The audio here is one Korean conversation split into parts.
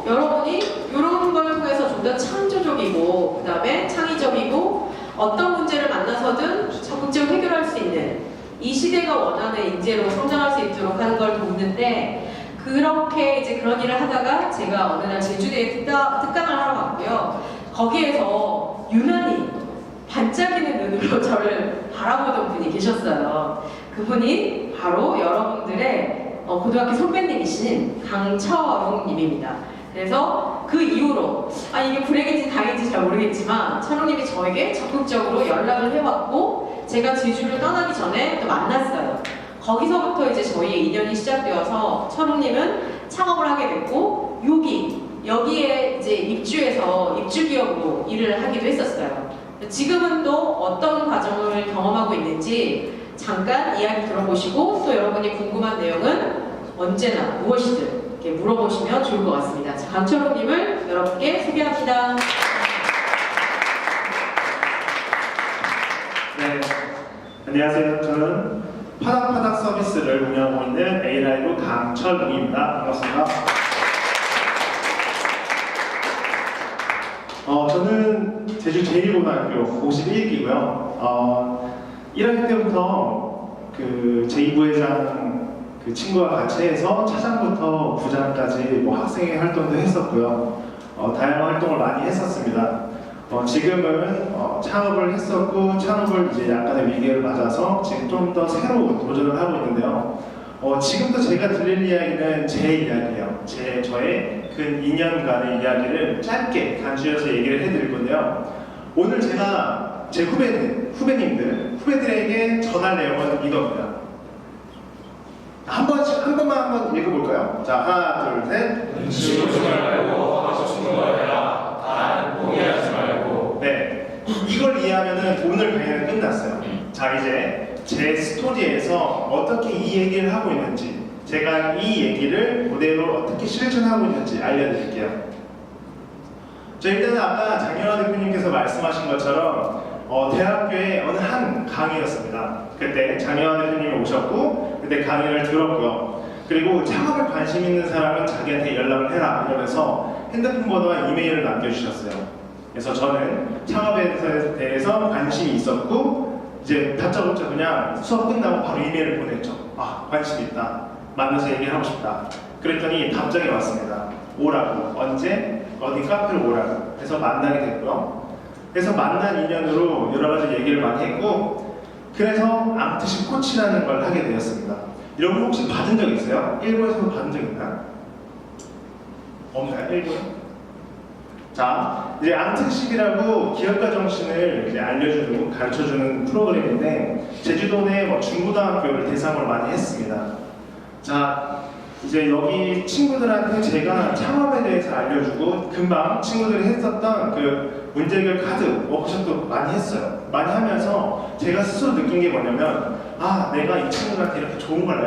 여러분이 이런 걸 통해서 좀 더 창조적이고 그 다음에 창의적이고 어떤 문제를 만나서든 적극적으로 해결할 수 있는 이 시대가 원하는 인재로 성장할 수 있도록 하는 걸 돕는데 그렇게 이제 그런 일을 하다가 제가 어느 날 제주대에 특강을 하러 갔고요. 거기에서 유난히 반짝이는 눈으로 저를 바라보던 분이 계셨어요. 그분이 바로 여러분들의 고등학교 선배님이신 강철웅 님입니다. 그래서 그 이후로 이게 불행인지 다행인지 잘 모르겠지만 철웅님이 저에게 적극적으로 연락을 해왔고 제가 제주를 떠나기 전에 또 만났어요. 거기서부터 이제 저희의 인연이 시작되어서 철웅님은 창업을 하게 됐고 여기에 이제 입주해서 입주기업으로 일을 하기도 했었어요. 지금은 또 어떤 과정을 경험하고 있는지 잠깐 이야기 들어보시고 또 여러분이 궁금한 내용은 언제나 무엇이든 이렇게 물어보시면 좋을 것 같습니다. 자, 강철웅님을 여러분께 소개합니다. 네, 안녕하세요. 저는 파닥파닥 서비스를 운영하고 있는 A라이브 강철웅입니다. 반갑습니다. 저는 제주 제1고등학교 51기고요. 1학년 때부터 그 제2부회장 그 친구와 같이 해서 차장부터 부장까지 학생회 활동도 했었고요. 다양한 활동을 많이 했었습니다. 지금은 창업을 했었고 창업을 이제 약간의 위기를 맞아서 지금 좀 더 새로운 도전을 하고 있는데요. 지금도 제가 들릴 이야기는 제 이야기예요. 저의 근 2년간의 이야기를 짧게 간추려서 얘기를 해드릴 건데요. 오늘 제가 제 후배들에게 전할 내용은 이겁니다. 한 번만 읽어볼까요? 자, 하나, 둘, 셋. 눈치 보지 말고 하고 싶은 거 해라. 단 포기하지 말고. 네, 이걸 이해하면은 오늘 강의는 끝났어요. 자, 이제 제 스토리에서 어떻게 이 얘기를 하고 있는지, 제가 이 얘기를 그대로 어떻게 실천하고 있는지 알려드릴게요. 자, 일단은 아까 장현아 대표님께서 말씀하신 것처럼 대학교의 어느 한 강의였습니다. 그때 장현아 대표님이 오셨고 그때 강의를 들었고요. 그리고 창업에 관심 있는 사람은 자기한테 연락을 해라 이러면서 핸드폰 번호와 이메일을 남겨주셨어요. 그래서 저는 창업에 대해서 관심이 있었고 이제 다짜고짜 그냥 수업 끝나고 바로 이메일을 보냈죠. 관심 있다. 만나서 얘기하고 싶다. 그랬더니 답장이 왔습니다. 오라고. 언제? 어디 카페로 오라고. 해서 만나게 됐고요. 그래서 만난 인연으로 여러 가지 얘기를 많이 했고 그래서 암트식 코치라는 걸 하게 되었습니다. 여러분 혹시 받은 적 있어요? 일본에서 받은 적 있나요? 없나요? 일본에? 자, 이제 암트식이라고 기업가 정신을 이제 알려주고 가르쳐주는 프로그램인데 제주도 내 중고등학교를 대상으로 많이 했습니다. 자, 이제 여기 친구들한테 제가 창업에 대해서 알려주고 금방 친구들이 했었던 그 문제 해결 카드 워크숍도 많이 했어요. 많이 하면서 제가 스스로 느낀 게 뭐냐면 내가 이 친구들한테 이렇게 좋은 걸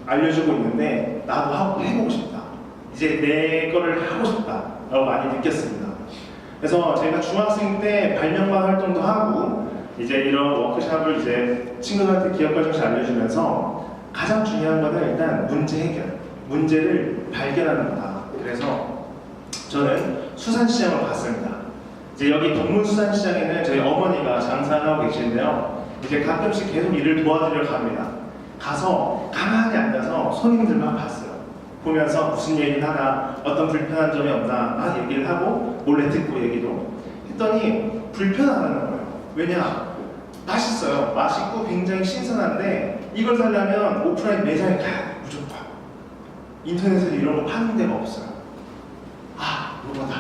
알려주고 있는데 나도 해보고 싶다. 이제 내 거를 하고 싶다 라고 많이 느꼈습니다. 그래서 제가 중학생 때 발명반 활동도 하고 이제 이런 워크숍을 이제 친구들한테 기업가 정신 알려주면서 가장 중요한 거는 일단 문제 해결, 문제를 발견하는 거다. 그래서 저는 수산시장을 갔습니다. 이제 여기 동문수산시장에는 저희 어머니가 장사를 하고 계시는데요. 이제 가끔씩 계속 일을 도와드리러 갑니다. 가서 가만히 앉아서 손님들만 봤어요. 보면서 무슨 얘기를 하나, 어떤 불편한 점이 없나 막 얘기를 하고 몰래 듣고 얘기도 했더니 불편하다는 거예요. 왜냐? 맛있어요. 맛있고 굉장히 신선한데 이걸 사려면 오프라인 매장에 가야 돼. 무조건. 인터넷에서 이런 거 파는 데가 없어요. 이거다.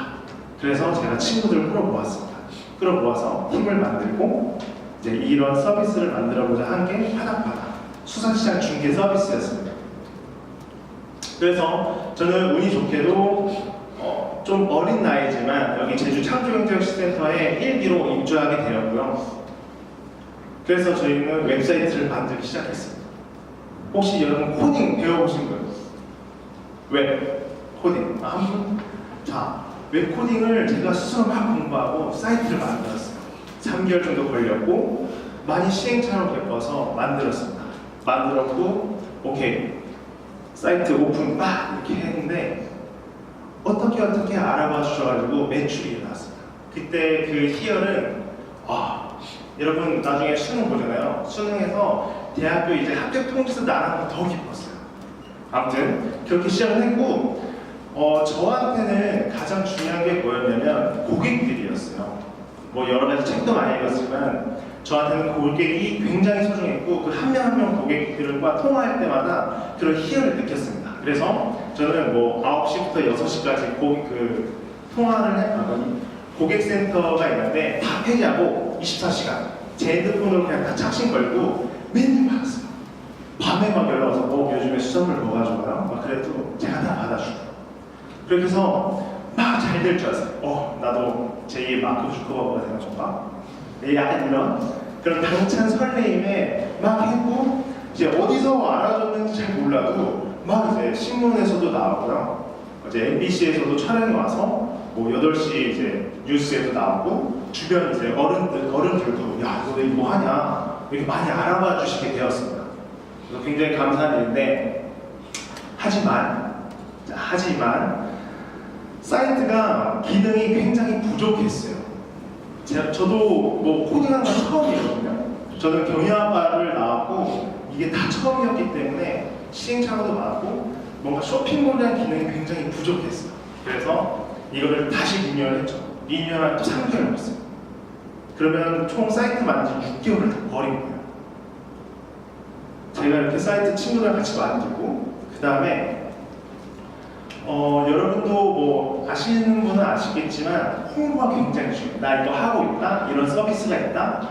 그래서 제가 친구들을 끌어모았습니다. 끌어모아서 팀을 만들고 이제 이런 서비스를 만들어보자 한 게 파닥파닥 수산시장 중개 서비스였습니다. 그래서 저는 운이 좋게도 좀 어린 나이지만 여기 제주 창조경제혁신센터에 1기로 입주하게 되었고요. 그래서 저희는 웹사이트를 만들기 시작했습니다. 혹시 여러분 코딩 배워보신 거예요? 웹 코딩 한 분? 자, 웹 코딩을 제가 스스로 막 공부하고 사이트를 만들었어요. 3개월 정도 걸렸고 많이 시행착오를 겪어서 만들었습니다. 만들었고 오케이 사이트 오픈 막 이렇게 했는데 어떻게 알아봐 주셔가지고 매출이 일어났습니다. 그때 그 희열은 여러분 나중에 수능 보잖아요. 수능에서 대학교 이제 합격 통지서 나가는 거 더 기뻤어요. 아무튼 그렇게 시작을 했고 저한테는 가장 중요한 게 뭐였냐면 고객들이었어요. 뭐 여러 가지 책도 많이 읽었지만 저한테는 고객이 굉장히 소중했고 그 한 명 한 명 고객들과 통화할 때마다 그런 희열을 느꼈습니다. 그래서 저는 뭐 9시부터 6시까지 고객센터가 있는데 다 폐지하고 24시간 제 핸드폰으로 그냥 다 착신 걸고 맨날 받았어요. 밤에 막 연락 와서 요즘에 수산물 뭐 가져가요? 막 그래도 제가 다 받아주고 그렇게 해서 막 잘 될 줄 알았어요. 나도 제2의 마크 주커버거가 되는 건가? 약간 이런 그런 당찬 설레임에 막 했고 이제 어디서 알아줬는지 잘 몰라도 막 이제 신문에서도 나오고요. 이제 MBC에서도 촬영이 와서 뭐 8시 이제 뉴스에도 나오고 주변 이제 어른들도 야 너 이거 뭐 하냐 이렇게 많이 알아봐 주시게 되었습니다. 그래서 굉장히 감사한 일인데 하지만 사이트가 기능이 굉장히 부족했어요. 저도 뭐 코딩한 건 처음이거든요. 저는 경영학과를 나왔고 이게 다 처음이었기 때문에 시행착오도 많았고 뭔가 쇼핑몰에 대한 기능이 굉장히 부족했어요. 그래서 이거를 다시 리뉴얼 했죠. 리뉴얼한 또 3개월 넘었어요. 그러면 총 사이트 만든 지 6개월을 다 버린 거예요. 제가 이렇게 사이트 친구랑 같이 만들고 그 다음에 여러분도 뭐 아시는 분은 아시겠지만 홍보가 굉장히 중요해요. 나 이거 하고 있다, 이런 서비스가 있다.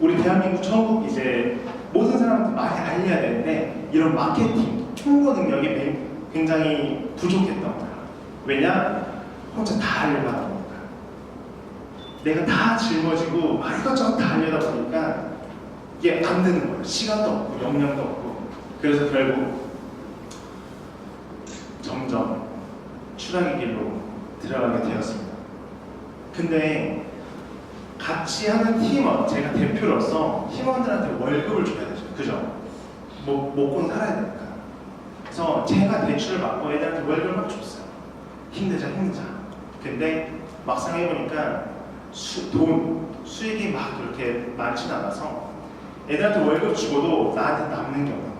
우리 대한민국 전국 이제 모든 사람한테 많이 알려야 되는데 이런 마케팅, 홍보 능력이 굉장히 부족했던 거예요. 왜냐? 혼자 다 하려고 하는 거니까. 내가 다 짊어지고 막 이것저것 다 하려다 보니까 이게 안 되는 거예요. 시간도 없고 역량도 없고. 그래서 결국 점점 추락의 길로 들어가게 되었습니다. 근데 같이 하는 팀원, 제가 대표로서 팀원들한테 월급을 줘야 되죠. 그죠? 먹고는 살아야 되니까. 그래서 제가 대출을 받고 애들한테 월급을 막 줬어요. 힘내자. 근데 막상 해보니까 수익이 막 그렇게 많지는 않아서 애들한테 월급 주고도 나한테 남는 게 없는 거예요.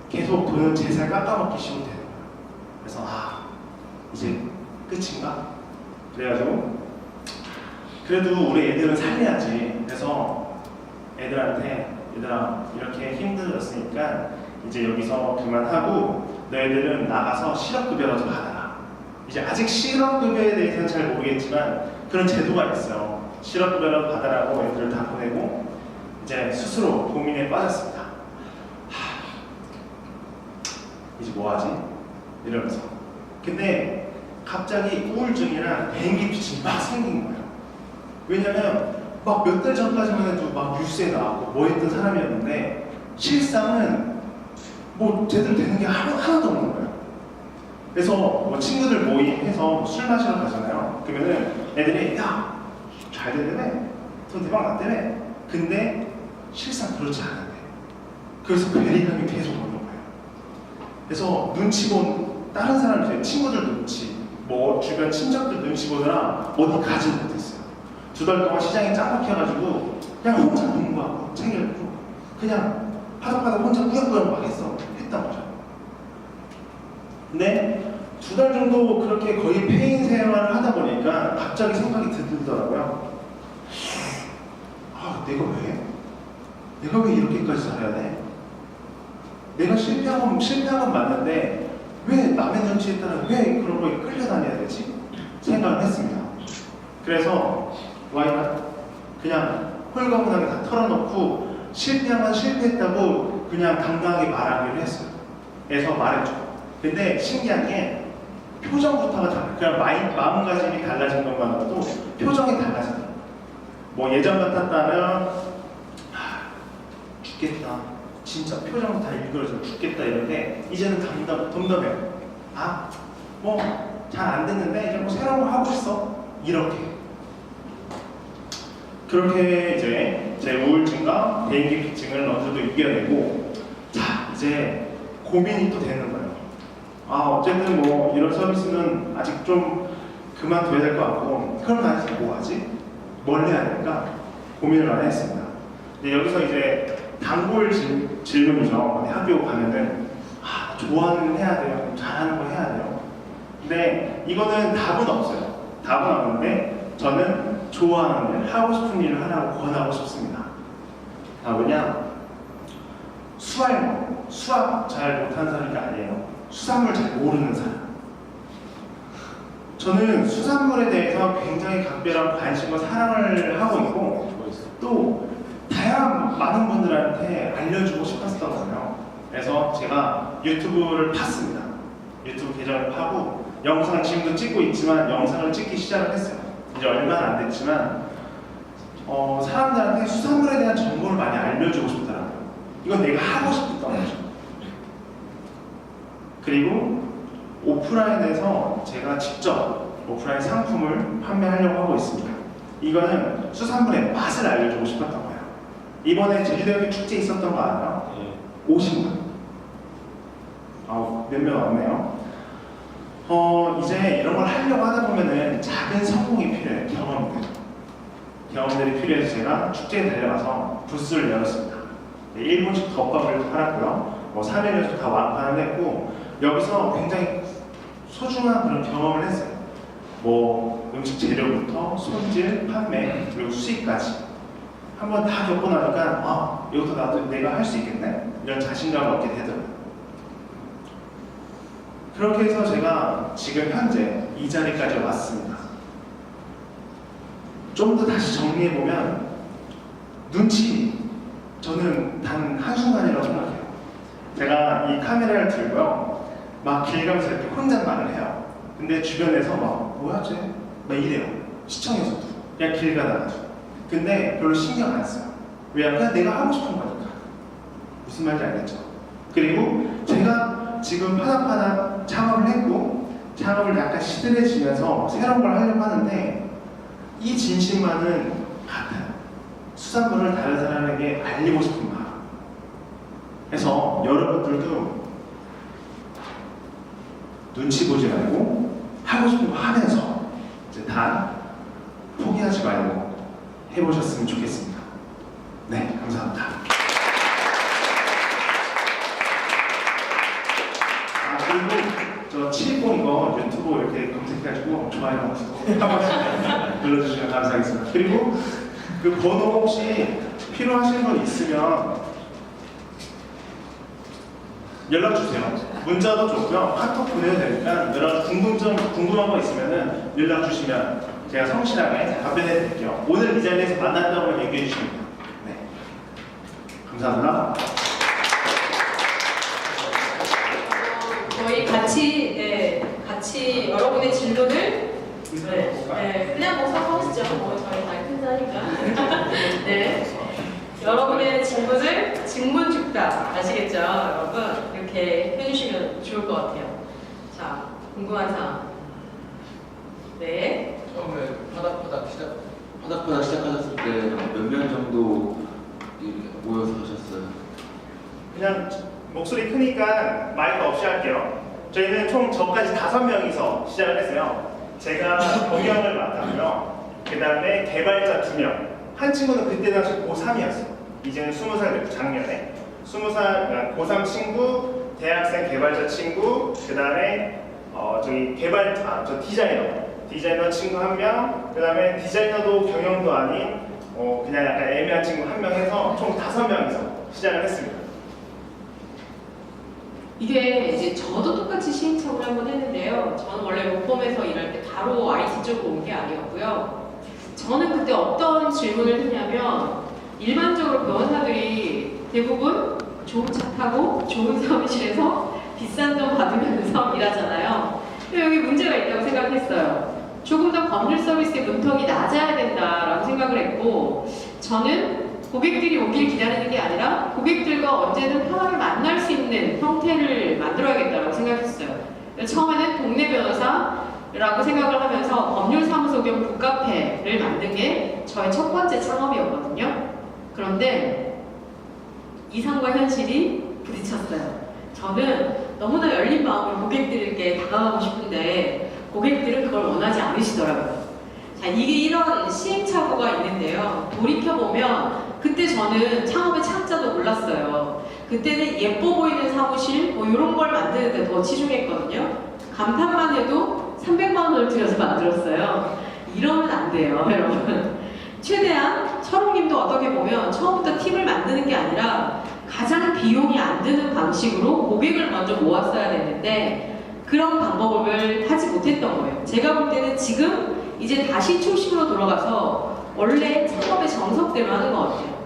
계속 돈은 제 살 깎아먹기 쉬우면 되는 거예요. 그래서 이제 끝인가? 그래가지고 그래도 우리 애들은 살려야지. 그래서 애들한테 얘들아 이렇게 힘들었으니까 이제 여기서 그만하고 너희들은 나가서 실업급여라도 받아라. 이제 아직 실업급여에 대해서는 잘 모르겠지만 그런 제도가 있어요. 실업급여라도 받아라고 애들을 다 보내고 이제 스스로 고민에 빠졌습니다. 이제 뭐하지? 이러면서. 근데 갑자기 우울증이랑 비행기 피칭이 막 생긴 거예요. 왜냐면 막 몇 달 전까지만 해도 막 뉴스에 나왔고 뭐 했던 사람이었는데 실상은 뭐 제대로 되는 게 하나도 없는 거예요. 그래서 뭐 친구들 모임해서 술 마시러 가잖아요. 그러면은 애들이 야 잘 되네, 돈 대박 났다며. 근데 실상 그렇지 않은데. 그래서 괴리감이 계속 오는 거예요. 그래서 눈치 본 다른 사람 이제 친구들 눈치, 뭐 주변 친척들 눈치 보느라 어디 가지 못했어요. 2달 동안 시장이 짱박혀가지고 그냥 혼자 공부하고 책 읽고 그냥 파닥파닥 혼자 꾸역꾸역 막 했던 거죠. 근데 2달 정도 그렇게 거의 폐인 생활을 하다 보니까 갑자기 생각이 들더라고요. 내가 왜 이렇게까지 살아야 돼? 내가 실패한 건 맞는데 왜 남의 눈치에 따라 왜 그런 거에 끌려다녀야 되지? 생각을 했습니다. 그래서 그냥 홀가분하게 다 털어놓고 실패하면 실패했다고 그냥 당당하게 말하기로 했어요. 그래서 말했죠. 근데 신기한 게 표정부터가 달라요. 그냥 마음가짐이 달라진 것만으로도 표정이 달라지더라고요. 뭐 예전 같았다면 죽겠다. 진짜 표정 다 일그러져 죽겠다 이런데 이제는 덤덤해요. 뭐 잘 안 됐는데 이제 뭐 새로운 거 하고 있어. 그렇게 이제 제 우울증과 비행기 피칭을 어느 정도 이겨내고 자 이제 고민이 또 되는 거예요. 어쨌든 뭐 이런 서비스는 아직 좀 그만둬야 될 것 같고, 그럼 나 이제 뭐 하지? 뭘 해야 될까? 고민을 많이 했습니다. 근데 여기서 이제 단골 질문이죠. 어디 학교 가면은 좋아하는 거 해야 돼요. 잘하는 거 해야 돼요. 근데 이거는 답은 없어요. 답은 없는데 저는 좋아하는 일, 하고 싶은 일을 하라고 권하고 싶습니다. 왜냐? 수학 잘 못하는 사람이 아니에요. 수산물 잘 모르는 사람. 저는 수산물에 대해서 굉장히 각별한 관심과 사랑을 하고 있고, 또 다양한 많은 분들한테 알려주고 싶었던 거예요. 그래서 제가 유튜브를 팠습니다. 유튜브 계정을 파고 영상을 지금도 찍고 있지만 영상을 찍기 시작을 했어요. 이제 얼마는 안 됐지만 사람들한테 수산물에 대한 정보를 많이 알려주고 싶더라고요. 이건 내가 하고 싶었던 거죠. 그리고 오프라인에서 제가 직접 오프라인 상품을 판매하려고 하고 있습니다. 이거는 수산물의 맛을 알려주고 싶었던 거예요. 이번에 제주대학교 축제 있었던 거 알아요? 50분. 몇명 왔네요. 이제 이런 걸 하려고 하다 보면은 작은 성공이 필요해요. 경험들이 필요해서 제가 축제에 달려가서 부스를 열었습니다. 네, 일본식 덮밥을 팔았고요. 3일에서 다 완판을 했고, 여기서 굉장히 소중한 그런 경험을 했어요. 음식 재료부터 손질, 판매, 그리고 수익까지 한번 다 겪고 나니까 이것도 나도 내가 할 수 있겠네? 이런 자신감을 얻게 되더라고요. 그렇게 해서 제가 지금 현재 이 자리까지 왔습니다. 좀 더 다시 정리해보면 저는 단 한순간이라고 생각해요. 제가 이 카메라를 들고요, 막 길 가면서 이렇게 혼잣말을 해요. 근데 주변에서 뭐야 쟤? 막 이래요. 시청에서도 그냥 길 가다가도. 근데 별로 신경 안 써요. 왜? 그냥 내가 하고 싶은 거니까. 무슨 말인지 알겠죠? 그리고 제가 지금 파닥파닥 창업을 했고, 창업을 약간 시들해지면서 새로운 걸 하려고 하는데, 이 진심만은 같아요. 수산물을 다른 사람에게 알리고 싶은 마음. 그래서 여러분들도 눈치 보지 말고 하고 싶은 거 하면서 이제 단 포기하지 말고 해보셨으면 좋겠습니다. 네, 감사합니다. 그리고 저 70 이거 유튜브 이렇게 검색해가지고 좋아요, 구독 한 번씩 눌러주시면 감사하겠습니다. 그리고 그 번호 혹시 필요하신 거 있으면 연락 주세요. 문자도 좋고요. 카톡 보내도 되니까 여러 궁금한 거 있으면 연락 주시면 제가 성실하게 답변해 드릴게요. 오늘 이 자리에서 만난다고 얘기해 주시면 돼요. 네. 감사합니다. 저희 같이 여러분의 질문을 그냥 섞어보시죠. 저희 다 큰다니까. 네. 여러분의 질문을 직문즉답 아시겠죠, 여러분? 이렇게 해주시면 좋을 것 같아요. 자, 궁금한 사항. 네. 처음에 파닥파닥 시작하셨을 때 몇 명 정도 이렇게 모여서 하셨어요? 그냥 목소리 크니까 마이크 없이 할게요. 저희는 총 저까지 5명이서 시작을 했어요. 제가 동영을 맡았고요. 그 다음에 개발자 2명. 한 친구는 그때 당시 고3이었어요. 이제는 20살 됐고, 작년에 20살 고3 친구, 대학생 개발자 친구, 그 다음에 저 디자이너 친구 1명, 그 다음에 디자이너도 경영도 아닌 그냥 약간 애매한 친구 1명 해서 총 5명이서 시작을 했습니다. 이게 이제 저도 똑같이 시행착오를 한번 했는데요. 저는 원래 로펌에서 일할 때 바로 IT 쪽으로 온 게 아니었고요. 저는 그때 어떤 질문을 했냐면, 일반적으로 변호사들이 대부분 좋은 차 타고 좋은 사무실에서 비싼 돈 받으면서 일하잖아요. 근데 여기 문제가 있다고 생각했어요. 조금 더 법률 서비스의 문턱이 낮아야 된다라고 생각을 했고, 저는 고객들이 오길 기다리는 게 아니라 고객들과 언제든 편하게 만날 수 있는 형태를 만들어야겠다고 생각했어요. 처음에는 동네 변호사라고 생각을 하면서 법률사무소 겸 북카페를 만든 게 저의 첫 번째 창업이었거든요. 그런데 이상과 현실이 부딪혔어요. 저는 너무나 열린 마음으로 고객들에게 다가가고 싶은데 고객들은 그걸 원하지 않으시더라고요. 자, 이게 이런 시행착오가 있는데요. 돌이켜보면 그때 저는 창업의 창자도 몰랐어요. 그때는 예뻐 보이는 사무실 뭐 이런 걸 만드는데 더 치중했거든요. 간판만 해도 300만 원을 들여서 만들었어요. 이러면 안 돼요, 여러분. 최대한 철웅님도 어떻게 보면 처음부터 팀을 만드는 게 아니라 가장 비용이 안 드는 방식으로 고객을 먼저 모았어야 됐는데 그런 방법을 하지 못했던 거예요. 제가 볼 때는 지금 이제 다시 초심으로 돌아가서 원래 창업의 정석대로 하는 것 같아요.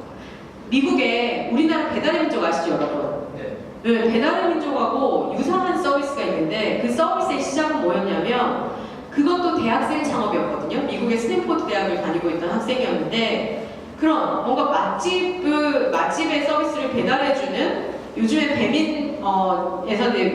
미국에 우리나라 배달의 민족 아시죠, 여러분? 네, 배달의 민족하고 유사한 서비스가 있는데 그 서비스의 시작은 뭐였냐면 그것도 대학생 창업이었거든요. 미국의 스탠포드 대학을 다니고 있던 학생이었는데 그런 뭔가 맛집의 서비스를 배달해주는 요즘에 배민에서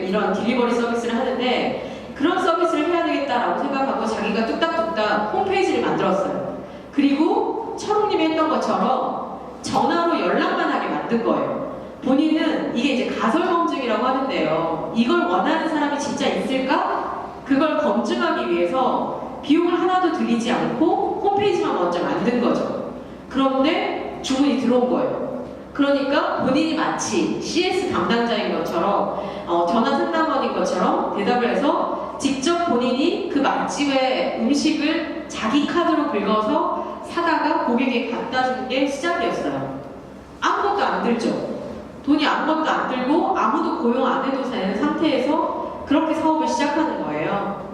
이런 딜리버리 서비스를 하는데 그런 서비스를 해야 되겠다라고 생각하고 자기가 뚝딱뚝딱 홈페이지를 만들었어요. 그리고 철웅님이 했던 것처럼 전화로 연락만 하게 만든 거예요. 본인은 이게 이제 가설검증이라고 하는데요. 이걸 원하는 사람이 진짜 있을까? 그걸 검증하기 위해서 비용을 하나도 들이지 않고 홈페이지만 먼저 만든 거죠. 그런데 주문이 들어온 거예요. 그러니까 본인이 마치 CS 담당자인 것처럼 전화 상담원인 것처럼 대답을 해서 직접 본인이 그 맛집의 음식을 자기 카드로 긁어서 사다가 고객에게 갖다 주는 게 시작이었어요. 아무것도 안 들죠. 돈이 아무것도 안 들고 아무도 고용 안 해도 되는 상태에서 그렇게 사업을 시작하는 거예요.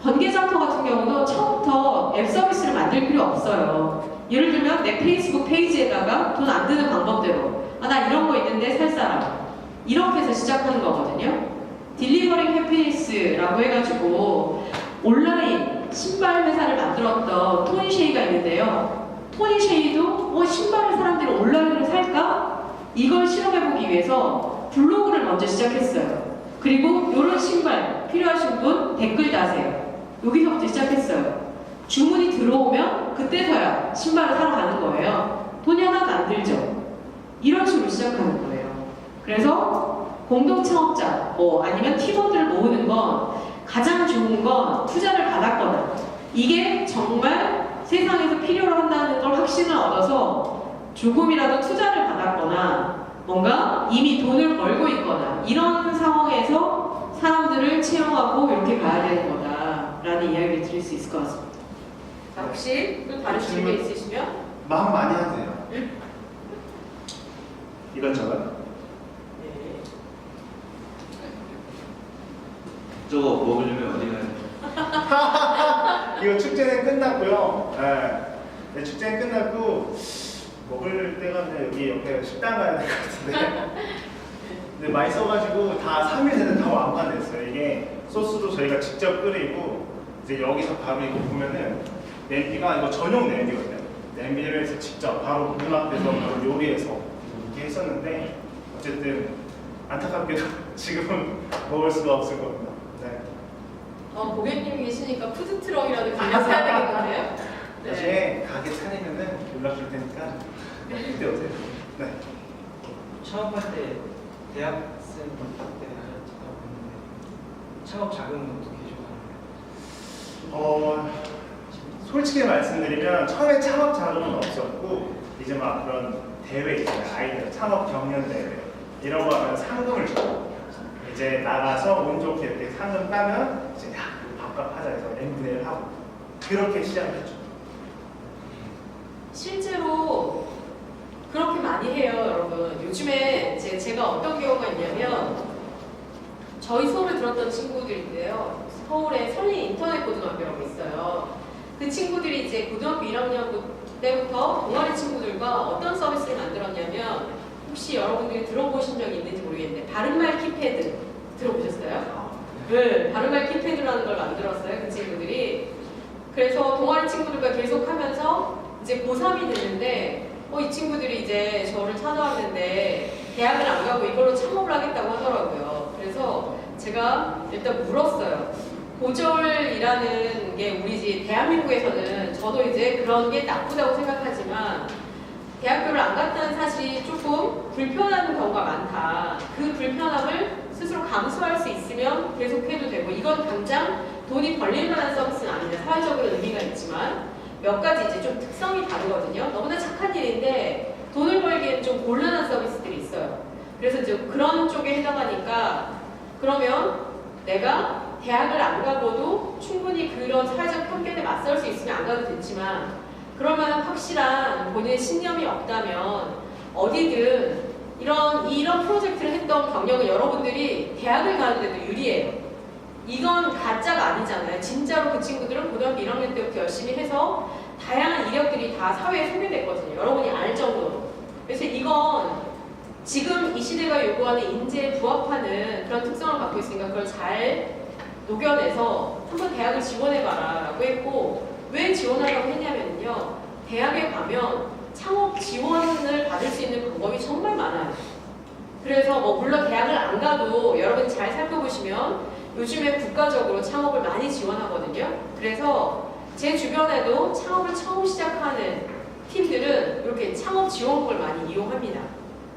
번개장터 같은 경우도 처음부터 앱 서비스를 만들 필요 없어요. 예를 들면 내 페이스북 페이지에다가 돈 안 드는 방법대로 나 이런 거 있는데 살 사람 이렇게 해서 시작하는 거거든요. 딜리버링 해피니스라고 해가지고 온라인 신발 회사를 만들었던 토니 쉐이가 있는데요. 토니 쉐이도 신발을 사람들이 온라인으로 살까? 이걸 실험해보기 위해서 블로그를 먼저 시작했어요. 그리고 이런 신발 필요하신 분 댓글 다세요. 여기서부터 시작했어요. 주문이 들어오면 그때서야 신발을 사러 가는 거예요. 돈이 하나도 안 들죠. 이런 식으로 시작하는 거예요. 그래서 공동 창업자 아니면 팀원들을 모으는 건 가장 좋은 건 투자를 받았거나 이게 정말 세상에서 필요로 한다는 걸 확신을 얻어서 조금이라도 투자를 받았거나 뭔가 이미 돈을 벌고 있거나 이런 상황에서 사람들을 채용하고 이렇게 가야 되는 거다라는 이야기를 드릴 수 있을 것 같습니다. 자, 혹시 또 다른 질문 있으시면? 마음 많이 하세요. 응? 이것저것. 네. 저거 먹으려면 어디 가야 돼? 이거 축제는 끝났고요. 네, 축제는 끝났고 먹을 때가 그냥 여기 옆에 식당 가야 될 것 같은데. 근데 많이 써가지고 다 3일 내내 다 완판됐어요. 이게 소스도 저희가 직접 끓이고 이제 여기서 바로 이거 보면은 냄비가 이거 전용 냄비거든요. 냄비를 해서 직접 바로 눈앞에서 바로 요리해서 이렇게 했었는데 어쨌든 안타깝게도 지금은 먹을 수가 없을 겁니다. 네. 고객님이 계시니까 푸드트럭이라도 빌려서 해야 되겠는데요? 나중에 가게 차리면은 연락 줄 테니까 그때 오세요. 네. 창업할 때 대학생 때 하셨다고 했는데 창업 자금은 어떻게 주나요? 솔직히 말씀드리면 처음에 창업 자금은 없었고 이제 막 그런 대회 있잖아요. 아이들 창업 경연 대회 이런 거 하면 상금을 주고 이제 나가서 운 좋게 이렇게 상금 따면 이제 밥값 하자 해서 N분의 1 하고 그렇게 시작했죠. 실제로 그렇게 많이 해요, 여러분. 요즘에 제가 어떤 경우가 있냐면 저희 수업을 들었던 친구들인데요. 서울에 설린 인터넷 고등학교라고 있어요. 그 친구들이 이제 고등학교 1학년 때부터 동아리 친구들과 어떤 서비스를 만들었냐면 혹시 여러분들이 들어보신 적이 있는지 모르겠는데 바른말 키패드 들어보셨어요? 네, 바른말 키패드라는 걸 만들었어요, 그 친구들이. 그래서 동아리 친구들과 계속 하면서 이제 고3이 됐는데 이 친구들이 이제 저를 찾아왔는데 대학을 안 가고 이걸로 창업을 하겠다고 하더라고요. 그래서 제가 일단 물었어요. 고졸이라는 게 우리 이제 대한민국에서는 저도 이제 그런 게 나쁘다고 생각하지만 대학교를 안 갔다는 사실이 조금 불편한 경우가 많다. 그 불편함을 스스로 감수할 수 있으면 계속해도 되고, 이건 당장 돈이 벌릴 만한 서비스는 아닌데 사회적으로 의미가 있지만 몇 가지 이제 좀 특성이 다르거든요. 너무나 착한 일인데 돈을 벌기엔 좀 곤란한 서비스들이 있어요. 그래서 이제 그런 쪽에 해당하니까, 그러면 내가 대학을 안 가고도 충분히 그런 사회적 편견에 맞설 수 있으면 안 가도 되지만, 그럴 만한 확실한 본인의 신념이 없다면 어디든 이런 프로젝트를 했던 경력은 여러분들이 대학을 가는데도 유리해요. 이건 가짜가 아니잖아요. 진짜로 그 친구들은 고등학교 1학년 때부터 열심히 해서 다양한 이력들이 다 사회에 소개됐거든요. 여러분이 알 정도로. 그래서 이건 지금 이 시대가 요구하는 인재에 부합하는 그런 특성을 갖고 있으니까 그걸 잘 녹여내서 한번 대학을 지원해봐라 라고 했고, 왜 지원하려고 했냐면요, 대학에 가면 창업 지원을 받을 수 있는 방법이 정말 많아요. 그래서 뭐 물론 대학을 안 가도 여러분이 잘 살펴보시면 요즘에 국가적으로 창업을 많이 지원하거든요. 그래서 제 주변에도 창업을 처음 시작하는 팀들은 이렇게 창업 지원금을 많이 이용합니다.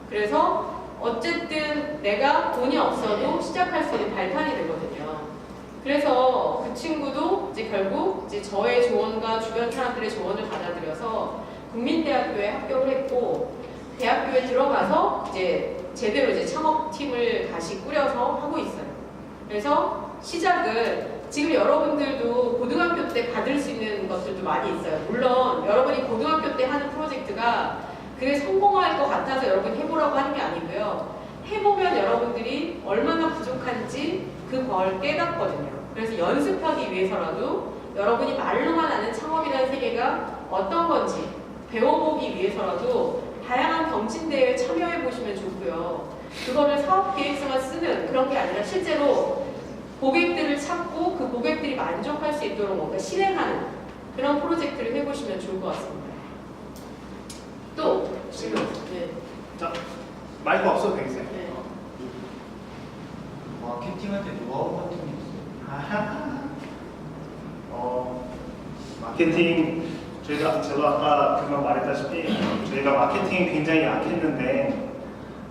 그래서 어쨌든 내가 돈이 없어도 시작할 수 있는 발판이 되거든요. 그래서 그 친구도 이제 결국 이제 저의 조언과 주변 사람들의 조언을 받아들여서 국민대학교에 합격을 했고, 대학교에 들어가서 이제 제대로 이제 창업팀을 다시 꾸려서 하고 있어요. 그래서 시작을 지금 여러분들도 고등학교 때 받을 수 있는 것들도 많이 있어요. 물론 여러분이 고등학교 때 하는 프로젝트가 그게 성공할 것 같아서 여러분이 해보라고 하는 게 아니고요. 해보면 여러분들이 얼마나 부족한지 그걸 깨닫거든요. 그래서 연습하기 위해서라도 여러분이 말로만 아는 창업이라는 세계가 어떤 건지 배워보기 위해서라도 다양한 경진대회에 참여해 보시면 좋고요. 그거를 사업계획서만 쓰는 그런 게 아니라 실제로 고객들을 찾고 그 고객들이 만족할 수 있도록 뭔가 실행하는 그런 프로젝트를 해보시면 좋을 것 같습니다. 또 질문. 네. 자, 마이크 없어도 되겠어요? 네. 마케팅할 때 노하우 같은 게 있어요? 아하. 마케팅, 저도 아까 금방 말했다시피 저희가 마케팅이 굉장히 약했는데,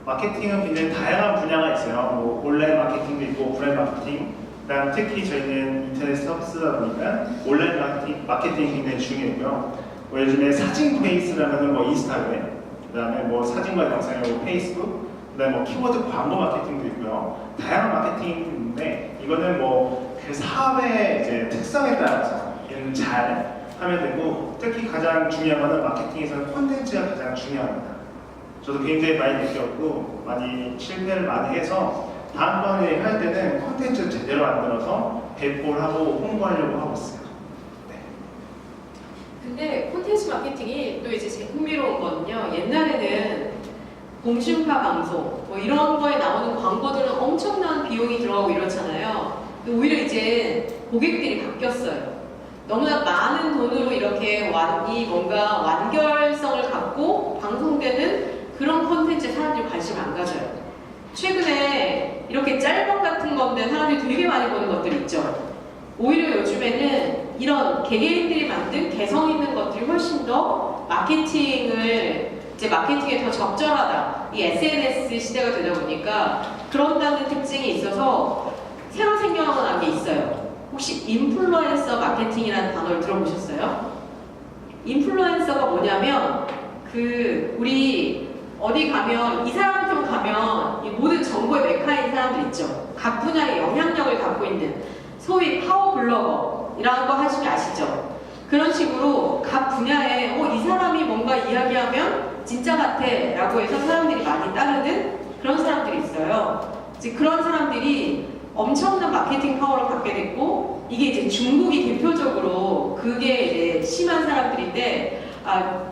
마케팅은 굉장히 다양한 분야가 있어요. 뭐 온라인 마케팅도 있고 오프라인 마케팅, 그다음 특히 저희는 인터넷 서비스다 보니까 온라인 마케팅이 굉장히 중요해요. 뭐 요즘에 사진 베이스라는 뭐 인스타그램, 그다음에 뭐 사진과 영상의 뭐 페이스북, 그다음에 뭐 키워드 광고 마케팅도 있고요. 다양한 마케팅이 있는데, 이거는 뭐 그 사업의 이제 특성에 따라서 이는 잘 하면 되고, 특히 가장 중요한 거는 마케팅에서는 콘텐츠가 가장 중요합니다. 저도 굉장히 많이 느꼈고 많이 실패를 많이 해서 다음번에 할 때는 콘텐츠를 제대로 만들어서 배포를 하고 홍보하려고 하고 있어요. 네. 근데 콘텐츠 마케팅이 또 이제 제 흥미로운 거는요, 옛날에는 공중파 방송 뭐 이런 거에 나오는 광고들은 엄청난 비용이 들어가고 이렇잖아요. 근데 오히려 이제 고객들이 바뀌었어요. 너무나 많은 돈으로 이렇게 이 뭔가 완결성을 갖고 방송되는 그런 콘텐츠에 사람들이 관심을 안 가져요. 최근에 이렇게 짤방 같은 건데 사람들이 되게 많이 보는 것들 있죠. 오히려 요즘에는 이런 개개인들이 만든 개성 있는 것들이 훨씬 더 마케팅에 더 적절하다. 이 SNS 시대가 되다 보니까 그런다는 특징이 있어서 새로 생겨난 게 있어요. 혹시 인플루엔서 마케팅이라는 단어를 들어보셨어요? 인플루엔서가 뭐냐면 우리 어디 가면 이 사람한테 가면 이 모든 정보의 메카인 사람들 있죠. 각 분야의 영향력을 갖고 있는 소위 파워 블로거이라는 거 하시면 아시죠? 그런 식으로 각 분야에 이 사람이 뭔가 이야기하면 진짜 같아 라고 해서 사람들이 많이 따르는 그런 사람들이 있어요. 이제 그런 사람들이 엄청난 마케팅 파워를 갖게 됐고, 이게 이제 중국이 대표적으로 그게 이제 심한 사람들인데,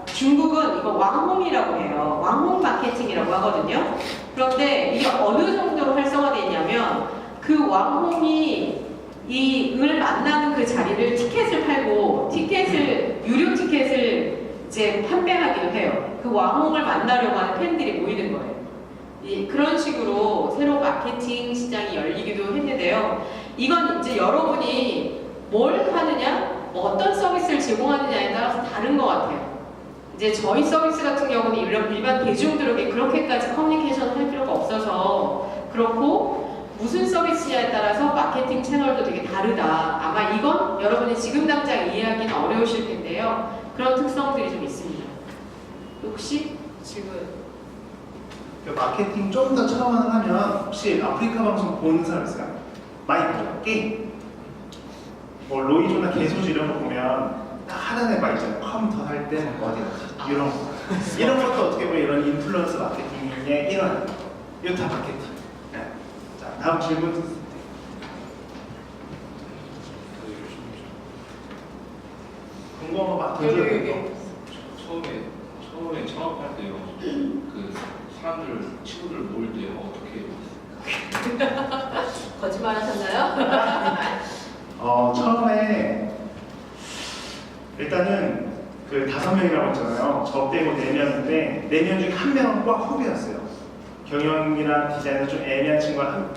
중국은 이거 왕홍이라고 해요. 왕홍 마케팅이라고 하거든요. 그런데 이게 어느 정도로 활성화되어 있냐면, 그 왕홍이 을 만나는 그 자리를 티켓을 팔고, 유료 티켓을 이제 판매하기도 해요. 그 왕홍을 만나려고 하는 팬들이 모이는 거예요. 그런 식으로 새로 마케팅 시장이 열리기도 했는데요. 이건 이제 여러분이 뭘 하느냐, 어떤 서비스를 제공하느냐에 따라서 다른 것 같아요. 이제 저희 서비스 같은 경우는 일반 대중들에게 그렇게까지 커뮤니케이션을 할 필요가 없어서 그렇고, 무슨 서비스냐에 따라서 마케팅 채널도 되게 다르다. 아마 이건 여러분이 지금 당장 이해하기는 어려우실 텐데요. 그런 특성들이 좀 있습니다. 혹시 질문? 그 마케팅 좀 더 차원을 하면 혹시 아프리카 방송 보는 사람 있어요? 많이 보죠? 게임. 뭐 로이조나 개소지 이런 거 보면 딱 하단에 막 있잖아요. 컴퓨터 할 때 어디 가지? 이런 거. 이런 것도 어떻게 보면 이런 인플루언서 마케팅의 일환. 이거 다 마케팅. 네. 자, 다음 질문 드릴게요. 궁금한 거막 던져도 돼요. 처음에 창업할 때요. 그 사람들 친구들 모일 때 어떻게 거짓말 하셨나요? 처음에 일단은 그 5명이라고 했잖아요. 저 빼고 4명인데 4명 중에 1명은 꽉 후배였어요. 경영이랑 디자인은 좀 애매한 친구가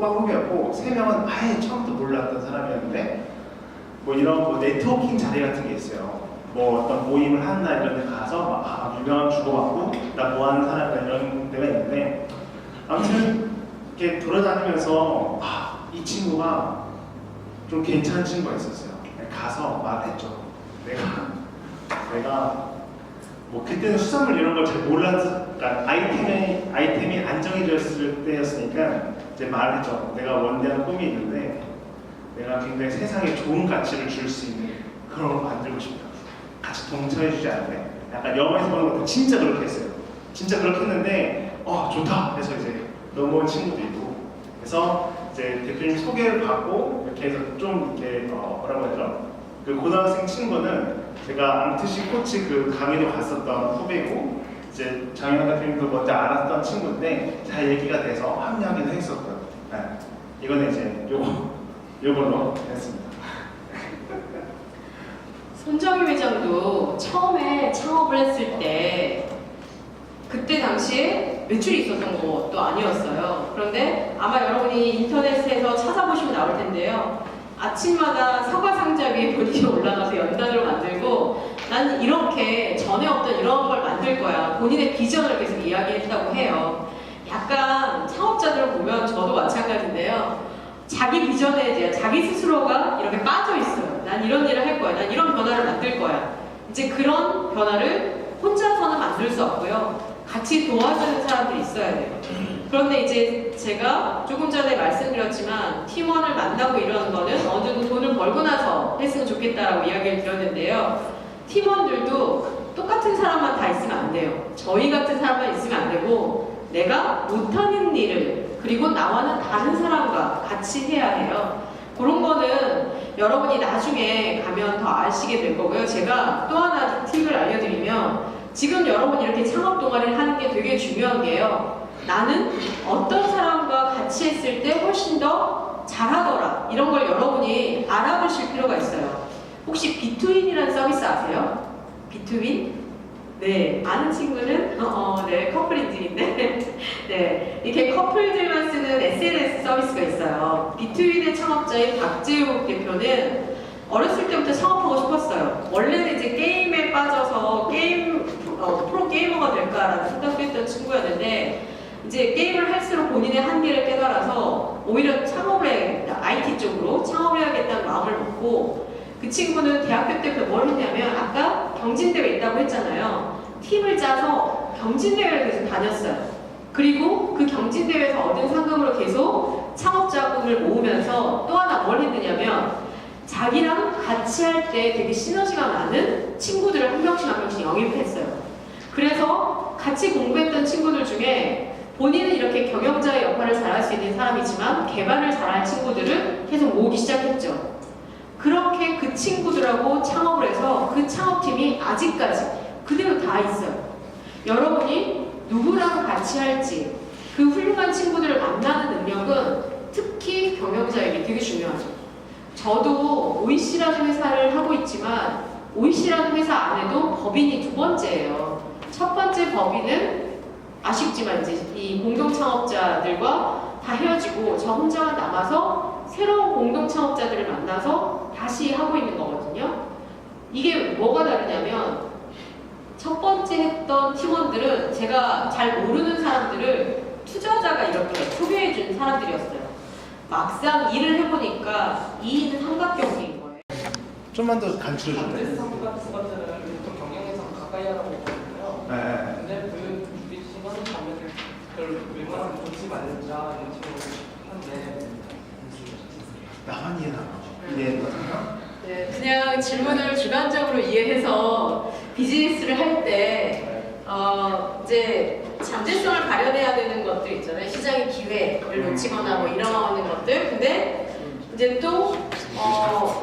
꽉 후배였고 3명은 아예 처음부터 몰랐던 사람이었는데 뭐 이런 뭐 네트워킹 자리 같은 게 있어요. 뭐 어떤 모임을 하는 날 이런 데 가서 막 유명한 주고받고 나 뭐 하는 사람이다 이런 데가 있는데 아무튼 이렇게 돌아다니면서 이 친구가 좀 괜찮은 친구가 있었어요. 가서 말했죠. 내가 뭐 그때는 수산물 이런 걸 잘 몰라서 그러니까 아이템이 안정해졌을 때였으니까 이제 말했죠. 내가 원대한 꿈이 있는데 내가 굉장히 세상에 좋은 가치를 줄 수 있는 그런 걸 만들고 싶다. 같이 동참해주지 않을래? 약간 영화에서 보는 것도 진짜 그렇게 했어요. 진짜 그렇게 했는데 좋다 해서 이제 넘어온 친구도 있고 그래서 이제 대표님 소개를 받고 이렇게 해서 좀 이렇게 뭐라고 하죠? 그 고등학생 친구는 제가 암트시 코치 그 강의도 갔었던 후배고 이제 장현 대표님도 먼저 알았던 친구인데 잘 얘기가 돼서 합류하기도 했었고요. 네. 이거는 이제 요걸로 했습니다. 손정희 회장도 처음에 창업을 했을 때 그때 당시에 매출이 있었던 것도 아니었어요. 그런데 아마 여러분이 인터넷에서 찾아보시면 나올 텐데요. 아침마다 사과 상자 위에 본인이 올라가서 연단을 만들고 난 이렇게 전에 없던 이런 걸 만들 거야. 본인의 비전을 계속 이야기했다고 해요. 약간 창업자들을 보면 저도 마찬가지인데요. 자기 비전에 대한 자기 스스로가 이렇게 빠져 있어요. 난 이런 일을 할 거야. 난 이런 변화를 만들 거야. 이제 그런 변화를 혼자서는 만들 수 없고요. 같이 도와주는 사람들이 있어야 돼요. 그런데 이제 제가 조금 전에 말씀드렸지만 팀원을 만나고 이러는 거는 어느 정도 돈을 벌고 나서 했으면 좋겠다라고 이야기를 드렸는데요. 팀원들도 똑같은 사람만 다 있으면 안 돼요. 저희 같은 사람만 있으면 안 되고 내가 못하는 일을 그리고 나와는 다른 사람과 같이 해야 해요. 그런 거는 여러분이 나중에 가면 더 아시게 될 거고요. 제가 또 하나 팁을 알려드리면 지금 여러분이 이렇게 창업 동아리를 하는 게 되게 중요한 게요. 나는 어떤 사람과 같이 했을 때 훨씬 더 잘하더라. 이런 걸 여러분이 알아보실 필요가 있어요. 혹시 비투윈이라는 서비스 아세요? 비투윈? 네, 아는 친구는 네, 커플인들인데 네, 이렇게 커플들만 쓰는 SNS 서비스가 있어요. 비투윈의 창업자인 박재욱 대표는 어렸을 때부터 창업하고 싶었어요. 원래는 이제 게임에 빠져서 프로 게이머가 될까라는 생각도 했던 친구였는데 이제 게임을 할수록 본인의 한계를 깨달아서 오히려 창업을 해야겠다. IT 쪽으로 창업을 해야겠다는 마음을 먹고 그 친구는 대학교 때부터 뭘 했냐면 아까 경진대회 있다고 했잖아요. 팀을 짜서 경진대회를 계속 다녔어요. 그리고 그 경진대회에서 얻은 상금으로 계속 창업자금을 모으면서 또 하나 뭘 했느냐면 자기랑 같이 할 때 되게 시너지가 나는 친구들을 한 명씩 영입했어요. 그래서 같이 공부했던 친구들 중에 본인은 이렇게 경영자의 역할을 잘할 수 있는 사람이지만 개발을 잘할 친구들을 계속 모으기 시작했죠. 그렇게 그 친구들하고 창업을 해서 그 창업팀이 아직까지 그대로 다 있어요. 여러분이 누구랑 같이 할지 그 훌륭한 친구들을 만나는 능력은 특히 경영자에게 되게 중요하죠. 저도 OEC라는 회사를 하고 있지만 OEC라는 회사 안에도 법인이 2번째예요. 첫 번째 법인은 아쉽지만 이제 이 공동 창업자들과 다 헤어지고 저 혼자 남아서 새로운 공동 창업자들을 만나서 다시 하고 있는 거거든요. 이게 뭐가 다르냐면 첫 번째 했던 팀원들은 제가 잘 모르는 사람들을 투자자가 이렇게 소개해 준 사람들이었어요. 막상 일을 해보니까 이 일은 삼각형인 거예요. 좀만 더 간추려 줄래? 잠재성 같은 것들은 보통 경영에서 가까이 하라고 보거든요. 네. 근데 그 주비씨는 자매를 웬만하면 좋지 말자 이런 식으로 하는데 나만 이해나. 이해했거든요. 네, 그냥 질문을 주관적으로 이해해서 비즈니스를 할 때 이제 잠재성을 발현해야 되는 것들 있잖아요. 시장의 기회를 놓치거나 뭐 이런 것들. 근데 이제 또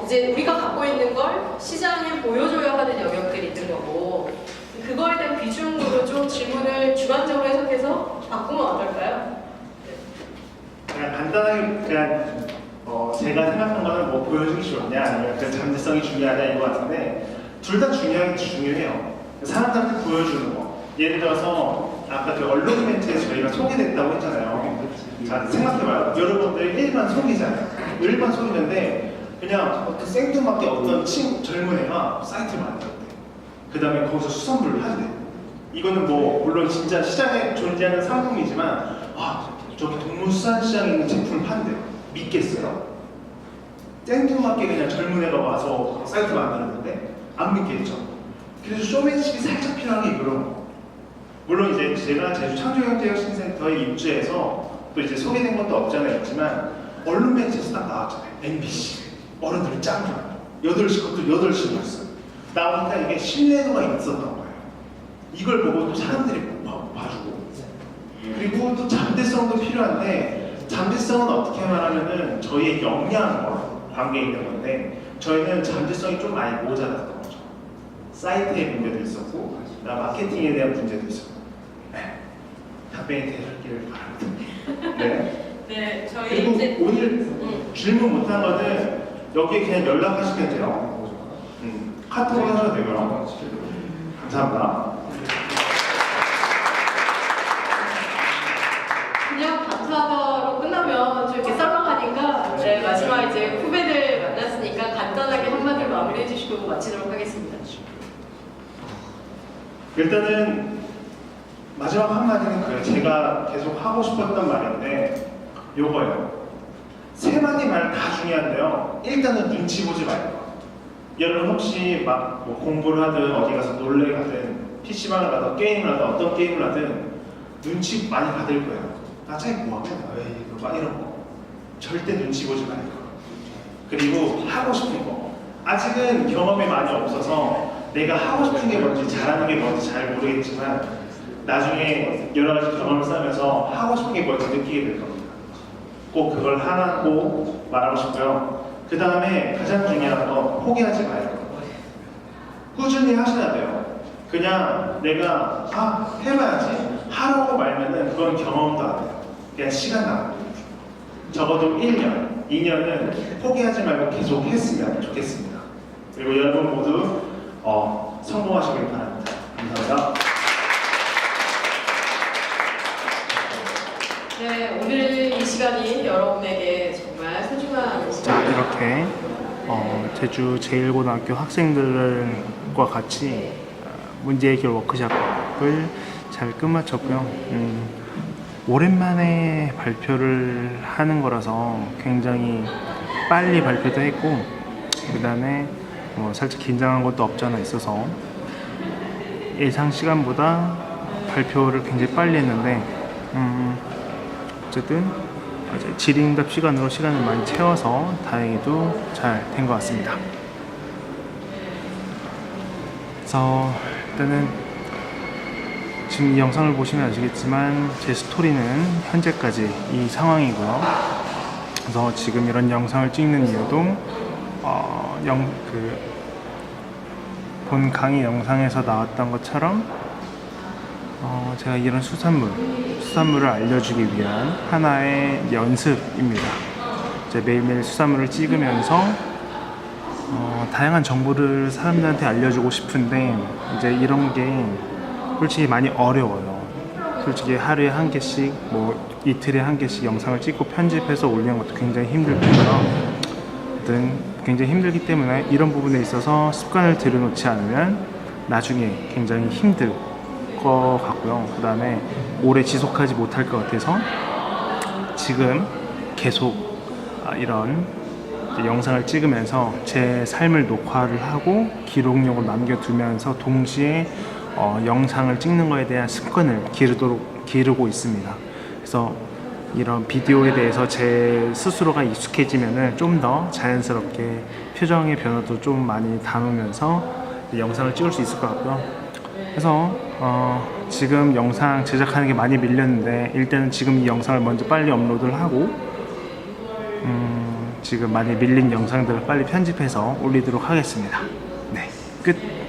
이제 우리가 갖고 있는 걸 시장에 보여줘야 하는 영역들이 있는 거고 그거에 대한 비중으로 좀 질문을 주관적으로 해석해서 바꾸면 어떨까요? 그냥 간단하게 그냥 제가 생각한 거는 뭐 보여주기 좋냐 아니면 그 잠재성이 중요하냐 이거 같은데 둘 다 중요해요. 사람들한테 보여주는 거. 예를 들어서 아까 그 언론 멘트에 저희가 소개됐다고 했잖아요. 자 생각해봐요. 여러분들 일반 소비잖아요. 일반 소비인데 그냥 어떤 생뚱맞게 어떤 젊은 애가 사이트를 만들었대. 그 다음에 거기서 수산물을 한대. 이거는 뭐 물론 진짜 시장에 존재하는 상품이지만 저기 동물수산시장에 있는 제품을 판대요. 믿겠어요? 생뚱맞게 그냥 젊은 애가 와서 사이트 만들었는데 안 믿겠죠. 그래서 쇼맨십이 살짝 필요한 게 그런 거. 물론 이제 제가 제주 창조경제혁신센터에 입주해서 또 이제 소개된 것도 없잖아요. 있지만 언론 매체에서 딱 나왔잖아요. MBC 어른들이 짱 좋아요. 8시 것도 8시 뉴스 나오니까 이게 신뢰도가 있었던 거예요. 이걸 보고 또 사람들이 봐주고 그리고 또 잠재성도 필요한데 잠재성은 어떻게 말하면은 저희의 역량과 관계에 있는 건데 저희는 잠재성이 좀 많이 모자랐던 거죠. 사이트에 문제도 있었고 마케팅에 대한 문제도 있었고 답변이 되셨기를 바랍니다. 네. 네, 저희 그리고 이제 오늘 질문 못한 거는 여기에 그냥 연락하시면 돼요. 카톡 하셔도 되고요. 감사합니다. 그냥 감사하다로 끝나면 좀 이렇게 썰렁하니까 네, 마지막 이제 후배들 만났으니까 간단하게 한마디로 마무리해 주시고 마치도록 하겠습니다. 일단은 마지막 한마디는 그래요. 제가 계속 하고 싶었던 말인데 요거예요. 세 마디 말 다 중요한데요. 일단은 눈치 보지 말고 여러분 혹시 막 뭐 공부를 하든 어디 가서 놀래 가든 PC방을 가든 게임을 하든 어떤 게임을 하든 눈치 많이 받을 거예요. 나차에 뭐하면 에이 막 이런 거 절대 눈치 보지 말고 그리고 하고 싶은 거 아직은 경험이 많이 없어서 내가 하고 싶은 게 뭔지 잘하는 게 뭔지 잘 모르겠지만 나중에 여러 가지 경험을 쌓으면서 하고 싶은 게 뭔지 느끼게 될 겁니다. 꼭 그걸 하나 꼭 말하고 싶고요. 그 다음에 가장 중요한 건 포기하지 말고 꾸준히 하셔야 돼요. 그냥 내가 해봐야지 하라고 말면은 그건 경험도 안 돼요. 그냥 시간 낭비. 적어도 1년, 2년은 포기하지 말고 계속 했으면 좋겠습니다. 그리고 여러분 모두 성공하시길 바랍니다. 감사합니다. 네, 오늘 이 시간이 여러분에게 정말 소중한 시간. 자, 이렇게 제주 제1고등학교 학생들과 같이 문제 해결 워크숍을 잘 끝마쳤고요. 오랜만에 발표를 하는 거라서 굉장히 빨리 발표도 했고 그 다음에 살짝 긴장한 것도 없지 않아 있어서 예상 시간보다 발표를 굉장히 빨리 했는데 어쨌든 질의응답 시간으로 시간을 많이 채워서 다행히도 잘 된 것 같습니다. 그래서 일단은 지금 이 영상을 보시면 아시겠지만 제 스토리는 현재까지 이 상황이고요. 그래서 지금 이런 영상을 찍는 이유도 본 강의 영상에서 나왔던 것처럼 제가 이런 수산물을 알려주기 위한 하나의 연습입니다. 이제 매일매일 수산물을 찍으면서 다양한 정보를 사람들한테 알려주고 싶은데 이제 이런 게 솔직히 많이 어려워요. 솔직히 하루에 한 개씩, 뭐 이틀에 한 개씩 영상을 찍고 편집해서 올리는 것도 굉장히 힘들 뿐더러 굉장히 힘들기 때문에 이런 부분에 있어서 습관을 들여놓지 않으면 나중에 굉장히 힘들 것 같고요. 그 다음에 오래 지속하지 못할 것 같아서 지금 계속 이런 이제 영상을 찍으면서 제 삶을 녹화를 하고 기록용으로 남겨두면서 동시에 영상을 찍는 거에 대한 습관을 기르고 있습니다. 그래서 이런 비디오에 대해서 제 스스로가 익숙해지면은 좀 더 자연스럽게 표정의 변화도 좀 많이 담으면서 영상을 찍을 수 있을 것 같고요. 그래서 지금 영상 제작하는 게 많이 밀렸는데 일단은 지금 이 영상을 먼저 빨리 업로드를 하고 지금 많이 밀린 영상들을 빨리 편집해서 올리도록 하겠습니다. 네, 끝.